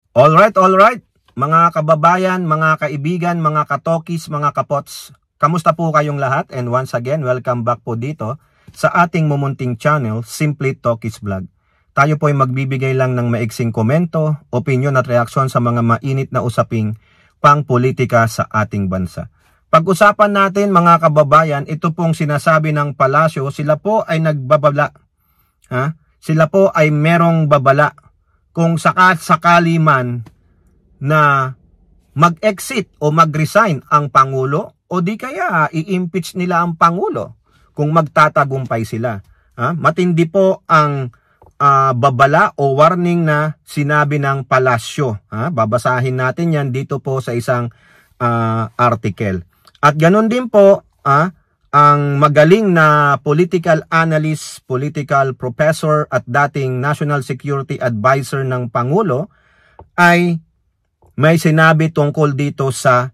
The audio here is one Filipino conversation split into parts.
Alright, mga kababayan, mga kaibigan, mga katokis, mga kapots. Kamusta po kayong lahat? And once again, welcome back po dito sa ating mumunting channel, Simply Talkies Vlog. Tayo po ay magbibigay lang ng maiksing komento, opinion at reaksyon sa mga mainit na usaping pang-politika sa ating bansa. Pag-usapan natin mga kababayan, ito pong sinasabi ng palasyo, sila po ay nagbabala. Sila po ay merong babala. Kung sakali man na mag-exit o mag-resign ang Pangulo o di kaya i-impeach nila ang Pangulo kung magtatagumpay sila. Matindi po ang babala o warning na sinabi ng palasyo. Babasahin natin yan dito po sa isang article. At ganun din po ang magaling na political analyst, political professor at dating National Security Advisor ng Pangulo ay may sinabi tungkol dito sa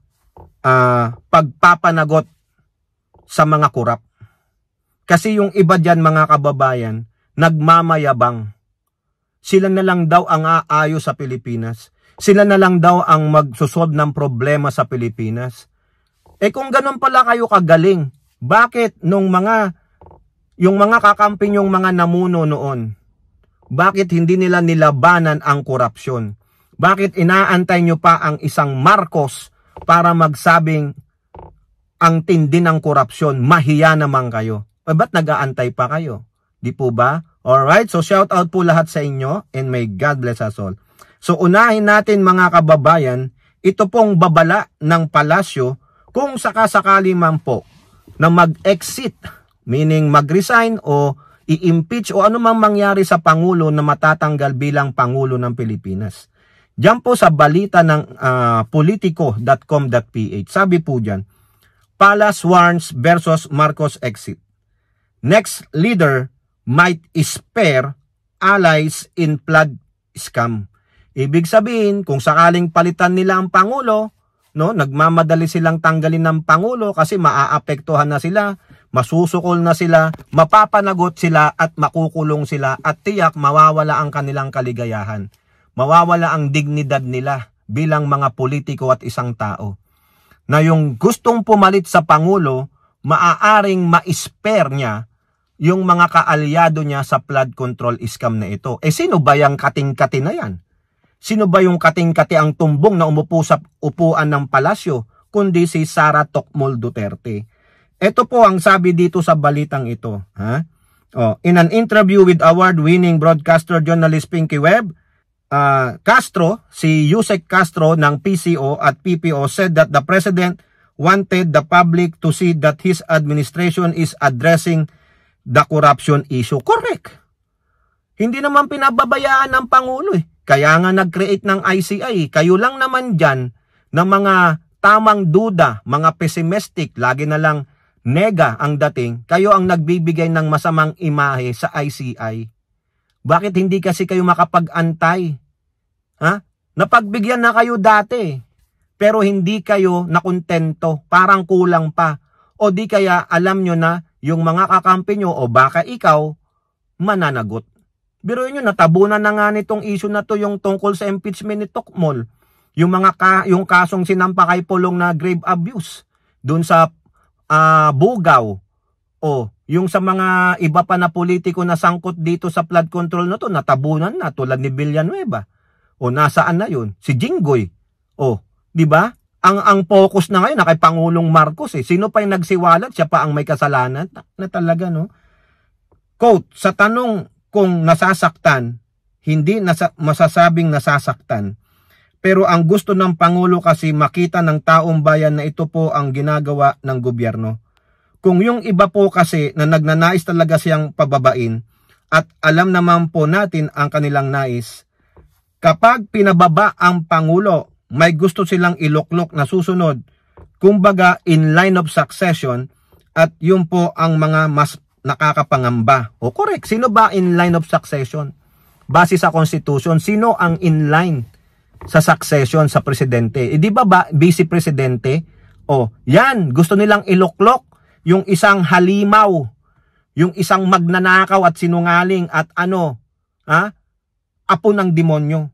pagpapanagot sa mga kurap. Kasi yung iba dyan mga kababayan, nagmamayabang. Sila na lang daw ang aayos sa Pilipinas. Sila na lang daw ang magsusolve ng problema sa Pilipinas. Kung ganun pala kayo kagaling, bakit yung mga kakampi yung mga namuno noon, bakit hindi nila nilabanan ang korupsyon? Bakit inaantay nyo pa ang isang Marcos para magsabing ang tindi ng korupsyon? Mahiya naman kayo. Ba't nag-aantay pa kayo? Di po ba? Alright, so shout out po lahat sa inyo and may God bless us all. So unahin natin mga kababayan, ito pong babala ng palasyo kung sakasakali man po na mag-exit, meaning mag-resign o i-impeach o ano mang mangyari sa Pangulo na matatanggal bilang Pangulo ng Pilipinas. Diyan po sa balita ng politico.com.ph, sabi po dyan, Palace warns versus Marcos exit. Next leader might spare allies in flood scam. Ibig sabihin, kung sakaling palitan nila ang Pangulo, nagmamadali silang tanggalin ng Pangulo kasi maaapektuhan na sila, masusukol na sila, mapapanagot sila at makukulong sila at tiyak mawawala ang kanilang kaligayahan. Mawawala ang dignidad nila bilang mga politiko at isang tao. Na yung gustong pumalit sa Pangulo, maaaring ma-spare niya yung mga kaalyado niya sa flood control scam na ito. Sino ba yung kating-kati na yan? Sino ba yung kating-kati ang tumbong na umupo sa upuan ng palasyo, kundi si Sara Tocmol Duterte? Ito po ang sabi dito sa balitang ito. In an interview with award-winning broadcaster journalist Pinky Webb, si Yusek Castro ng PCO at PPO said that the President wanted the public to see that his administration is addressing the corruption issue. Correct. Hindi naman pinababayaan ng Pangulo Kaya nga nag-create ng ICI. Kayo lang naman dyan na mga tamang duda, mga pessimistic, lagi na lang nega ang dating. Kayo ang nagbibigay ng masamang imahe sa ICI. Bakit hindi kasi kayo makapag-antay? Napagbigyan na kayo dati. Pero hindi kayo nakontento. Parang kulang pa. O di kaya alam nyo na yung mga kakampi nyo o baka ikaw mananagot. Pero yun, natabunan na nga nitong issue na to yung tungkol sa impeachment ni Tocmol. Yung kasong sinampa kay Pulong na grave abuse doon sa Bugaw. O yung sa mga iba pa na politiko na sangkot dito sa flood control na to, natabunan na tulad ni Villanueva. O nasaan na yun? Si Jinggoy. O, di ba? Ang focus na ngayon na kay Pangulong Marcos Sino pa yung nagsiwalat? Siya pa ang may kasalanan na talaga, no? Quote, sa tanong kung nasasaktan, hindi masasabing nasasaktan. Pero ang gusto ng Pangulo kasi makita ng taong bayan na ito po ang ginagawa ng gobyerno. Kung yung iba po kasi na nagnanais talaga siyang pababain at alam naman po natin ang kanilang nais, kapag pinababa ang Pangulo, may gusto silang iluklok na susunod, kumbaga in line of succession at yun po ang mga mas nakakapangamba. O correct, sino ba in line of succession? Base sa Constitution, sino ang in line sa succession sa presidente? Di ba vice presidente? O, yan, gusto nilang iluklok yung isang halimaw, yung isang magnanakaw at sinungaling at apo ng demonyo.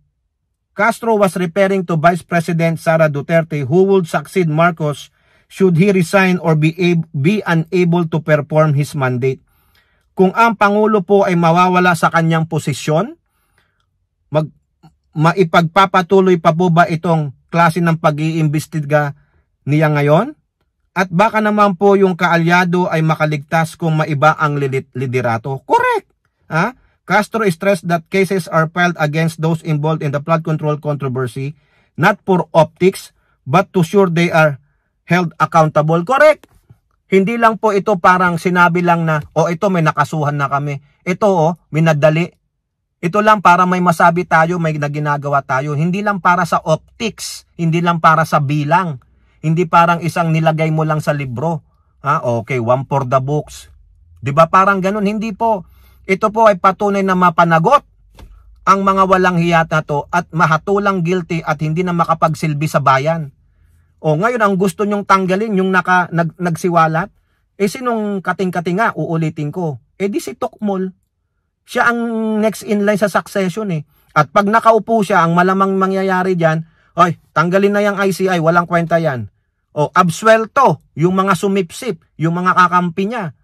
Castro was referring to Vice President Sara Duterte who would succeed Marcos should he resign or be unable to perform his mandate. Kung ang Pangulo po ay mawawala sa kanyang posisyon, maipagpapatuloy pa po ba itong klase ng pag-iimbestiga niya ngayon? At baka naman po yung kaalyado ay makaligtas kung maiba ang liderato. Correct! Ha? Castro stressed that cases are filed against those involved in the flood control controversy, not for optics, but to sure they are held accountable. Correct! Hindi lang po ito parang sinabi lang na, ito may nakasuhan na kami. Ito minadali. Ito lang para may masabi tayo, may ginagawa tayo. Hindi lang para sa optics, hindi lang para sa bilang. Hindi parang isang nilagay mo lang sa libro. Okay, one for the books. 'Di ba parang ganun? Hindi po. Ito po ay patunay na mapanagot ang mga walang hiya na to at mahatulang guilty at hindi na makapagsilbi sa bayan. Ngayon ang gusto nyong tanggalin yung nagsiwalat, sinong kating-kating nga, uulitin ko. Di si Tokmol. Siya ang next in line sa succession At pag nakaupo siya, ang malamang mangyayari dyan, tanggalin na yung ICI, walang kwenta yan. Absuelto, yung mga sumipsip, yung mga kakampi niya.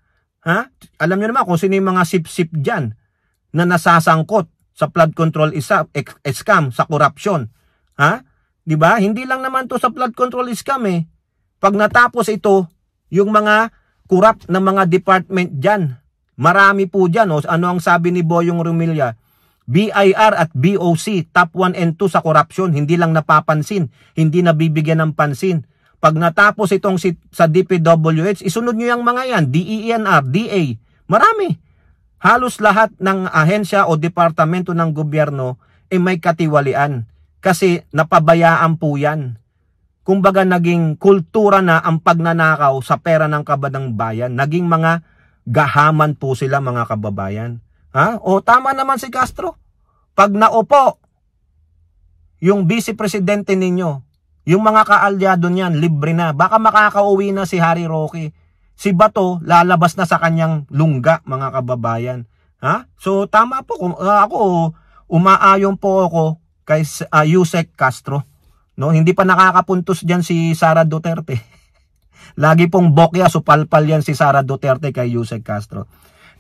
Alam niyo naman kung sino yung mga sip-sip dyan na nasasangkot sa flood control scam, sa korupsyon. Diba? Hindi lang naman to sa flood control scam Pag natapos ito, yung mga corrupt na mga department dyan, marami po dyan. Ano ang sabi ni Boyong Rumilla? BIR at BOC, top 1 and 2 sa korupsyon, hindi lang napapansin, hindi nabibigyan ng pansin. Pag natapos itong sa DPWH, isunod nyo yung mga yan, DENR, DA, marami. Halos lahat ng ahensya o departamento ng gobyerno may katiwalian. Kasi napabayaan po yan. Kumbaga naging kultura na ang pagnanakaw sa pera ng kabadang bayan. Naging mga gahaman po sila mga kababayan. Tama naman si Castro. Pag naupo, yung vice presidente ninyo, yung mga kaalyado niyan, libre na. Baka makakauwi na si Harry Roque. Si Bato, lalabas na sa kanyang lungga, mga kababayan. So, tama po. Ako, umaayon po ako kay Yusek Castro. Hindi pa nakakapuntos dyan si Sara Duterte. Lagi pong bokya, supalpal yan si Sara Duterte kay Yusek Castro.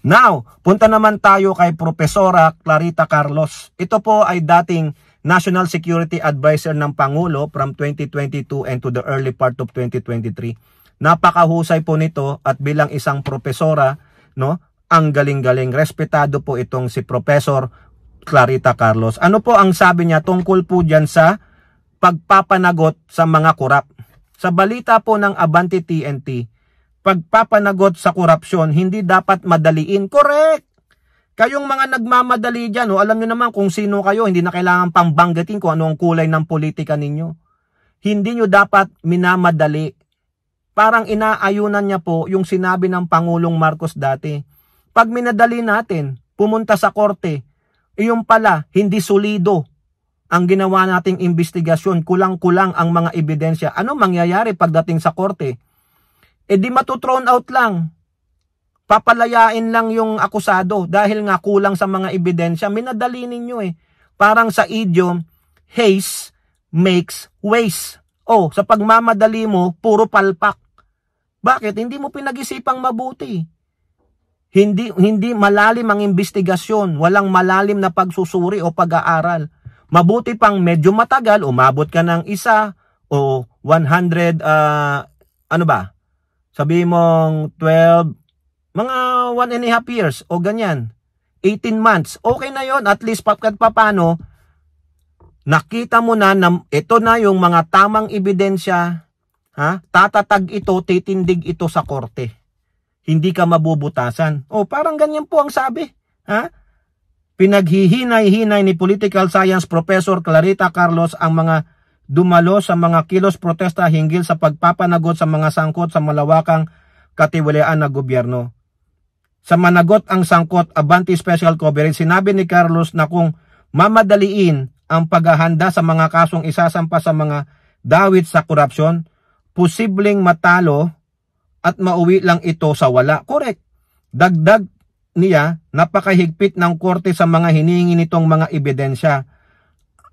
Now, punta naman tayo kay Profesora Clarita Carlos. Ito po ay dating National Security Advisor ng Pangulo from 2022 and to the early part of 2023. Napakahusay po nito at bilang isang profesora, ang galing-galing. Respetado po itong si Professor Clarita Carlos. Ano po ang sabi niya tungkol po dyan sa pagpapanagot sa mga korap? Sa balita po ng Abante TNT, pagpapanagot sa korupsyon, hindi dapat madaliin. Correct! Kayong mga nagmamadali dyan, alam nyo naman kung sino kayo, hindi na kailangan pambanggatin kung ano ang kulay ng politika ninyo. Hindi nyo dapat minamadali. Parang inaayunan niya po yung sinabi ng Pangulong Marcos dati. Pag minadali natin, pumunta sa korte, yung pala, hindi solido ang ginawa nating investigasyon, kulang-kulang ang mga ebidensya. Ano mangyayari pagdating sa korte? Di matuthrown out lang. Papalayain lang yung akusado dahil nga kulang sa mga ebidensya. Minadali ninyo Parang sa idiom, haste makes waste. Sa pagmamadali mo, puro palpak. Bakit? Hindi mo pinag-isipang mabuti. Hindi malalim ang investigasyon. Walang malalim na pagsusuri o pag-aaral. Mabuti pang medyo matagal, umabot ka ng 1 o 100, sabihin mong 12, mga 1.5 years o ganyan, 18 months, okay na yon. At least paano, nakita mo na ito na yung mga tamang ebidensya, tatatag ito, titindig ito sa korte. Hindi ka mabubutasan. Parang ganyan po ang sabi. Pinaghihinay-hinay ni Political Science Professor Clarita Carlos ang mga dumalo sa mga kilos protesta hinggil sa pagpapanagot sa mga sangkot sa malawakang katiwalian na gobyerno. Sa managot ang sangkot, Abante Special Coverage, sinabi ni Carlos na kung mamadaliin ang paghahanda sa mga kasong isasampa sa mga dawit sa korupsyon, posibleng matalo at mauwi lang ito sa wala. Correct. Dagdag niya, napakahigpit ng korte sa mga hinihingi nitong mga ebidensya.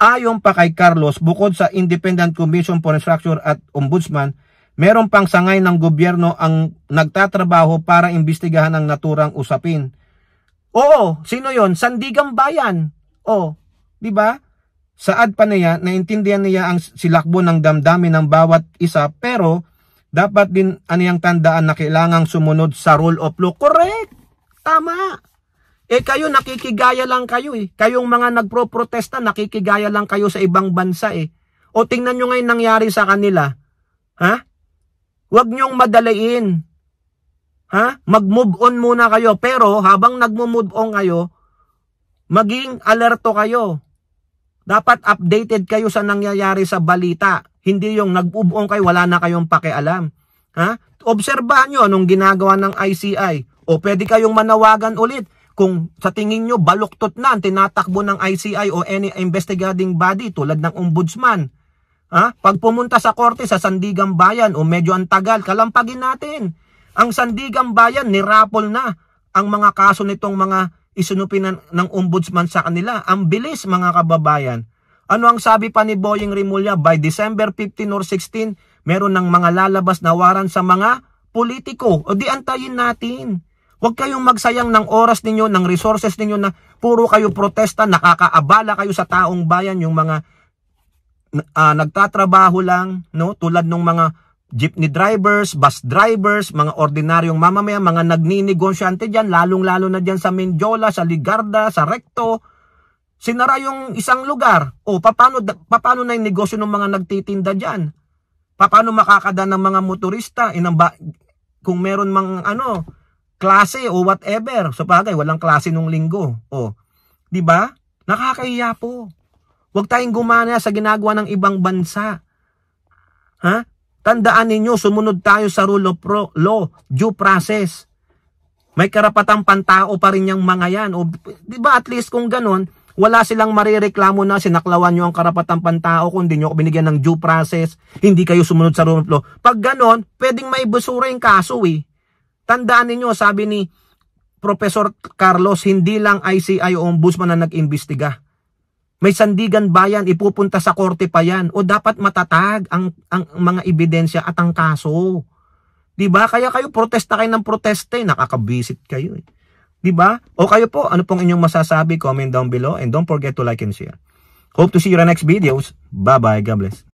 Ayon pa kay Carlos, bukod sa Independent Commission for Infrastructure at Ombudsman, meron pang sangay ng gobyerno ang nagtatrabaho para imbestigahan ang naturang usapin. Oo, sino yon? Sandigang Bayan. Oh, di ba? Saad pa niya, naintindihan niya ang silakbo ng damdamin ng bawat isa, pero dapat din aniyang tandaan na kailangang sumunod sa rule of law. Correct! Tama! Kayo nakikigaya lang kayo eh. Kayong mga nagpro-protesta, nakikigaya lang kayo sa ibang bansa eh. O tingnan nyo ngayon nangyari sa kanila. Ha? Huwag nyong madalain. Ha? Mag-move on muna kayo. Pero habang nag-move on kayo, maging alerto kayo. Dapat updated kayo sa nangyayari sa balita. Hindi yung nag-move on kayo, wala na kayong pakialam. Ha? Obserbahan nyo anong ginagawa ng ICI. O pwede kayong manawagan ulit. Kung sa tingin nyo baluktot na ang tinatakbo ng ICI o any investigating body tulad ng ombudsman. Ha? Pag pumunta sa korte sa Sandigang Bayan o medyo ang tagal, kalampagin natin. Ang Sandigang Bayan, nirapol na ang mga kaso nitong mga isinupin ng ombudsman sa kanila. Ang bilis mga kababayan. Ano ang sabi pa ni Boying Rimulya? By December 15 or 16, meron ng mga lalabas na waran sa mga politiko. O di antayin natin. Huwag kayong magsayang ng oras ninyo, ng resources ninyo na puro kayo protesta, nakakaabala kayo sa taong bayan, yung mga nagtatrabaho lang, no? Tulad ng mga jeepney drivers, bus drivers, mga ordinaryong mamamayan, mga nagninigosyante dyan, lalong-lalo na dyan sa Menjola, sa Ligarda, sa Recto. Sinara yung isang lugar. O, paano na yung negosyo ng mga nagtitinda dyan? Paano makakada ng mga motorista? Kung meron mga klase o whatever. So bagay, walang klase nung linggo. O, di ba? Nakakahiya po. Huwag tayong gumana sa ginagawa ng ibang bansa. Ha? Tandaan ninyo, sumunod tayo sa rule of law, due process. May karapatang pantao pa rin yung mga yan. O, di ba at least kung ganun, wala silang marireklamo na sinaklawan nyo ang karapatang pantao kung hindi nyo binigyan ng due process, hindi kayo sumunod sa rule of law. Pag ganun, pwedeng maibusura yung kaso eh. Tandaan ninyo, sabi ni Professor Carlos, hindi lang ICI o ombudsman na nag-imbestiga. May Sandigan Bayan, ipupunta sa korte pa yan. O dapat matatag ang mga ebidensya at ang kaso. Diba? Kaya kayo protesta kayo ng protesta eh. Nakakabisit kayo eh. Diba? O kayo po, ano pong inyong masasabi? Comment down below and don't forget to like and share. Hope to see you in the next videos. Bye-bye. God bless.